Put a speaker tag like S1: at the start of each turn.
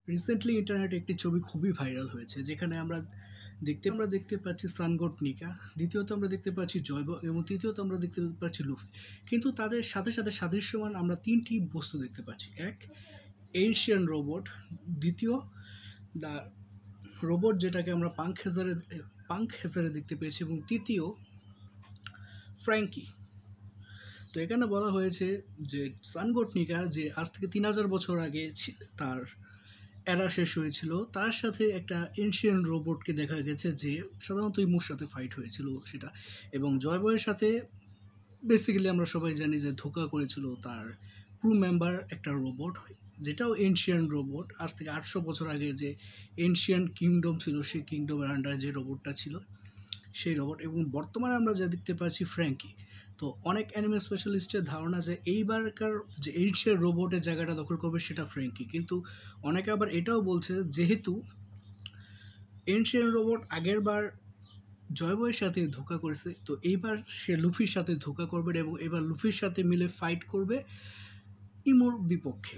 S1: Recently ইন্টারনেটে একটি ছবি খুবই ভাইরাল হয়েছে যেখানে আমরা দেখতে পাচ্ছি সানগোট নিকা, দ্বিতীয়ত আমরা দেখতে পাচ্ছি জয়ব এবং তৃতীয়ত আমরা দেখতে পাচ্ছি লুফি। কিন্তু তাদের সাথে সাথে সাদৃশ্যমান আমরা তিনটি বস্তু দেখতে পাচ্ছি। এক, এনশিয়ান রোবট; দ্বিতীয়, দ্য রোবট যেটাকে আমরা পাঙ্ক হেজারে দেখতে পেয়েছি; এবং তৃতীয়, ফ্র্যাঙ্কি। তো এখানে বলা হয়েছে যে সানগোটনিকা, যে আজ থেকে ৩,০০০ বছর আগে তার এরা শেষ হয়েছিল, তার সাথে একটা এনশিয়ান রোবটকে দেখা গেছে যে সাধারণত ইমুর সাথে ফাইট হয়েছিল সেটা। এবং জয়বয়ের সাথে বেসিক্যালি আমরা সবাই জানি যে ধোঁকা করেছিল তার ক্রু মেম্বার একটা রোবট, যেটাও এনশিয়ান রোবট। আজ থেকে ৮০০ বছর আগে যে এনশিয়ান কিংডম ছিল, সেই কিংডমের আন্ডারে যে রোবটটা ছিল সেই রোবট। এবং বর্তমানে আমরা যা দেখতে পাচ্ছি ফ্র্যাঙ্কি। তো অনেক অ্যানিমে স্পেশালিস্টের ধারণা যে এইবারকার যে এনশিয়ান রোবটের জায়গাটা দখল করবে সেটা ফ্র্যাঙ্কি। কিন্তু অনেকে আবার এটাও বলছে, যেহেতু এনশিয়ান রোবট আগের বার জয়বয়ের সাথে ধোঁকা করেছে, তো এইবার সে লুফির সাথে ধোঁকা করবে এবং এবার লুফির সাথে মিলে ফাইট করবে ইমোর বিপক্ষে।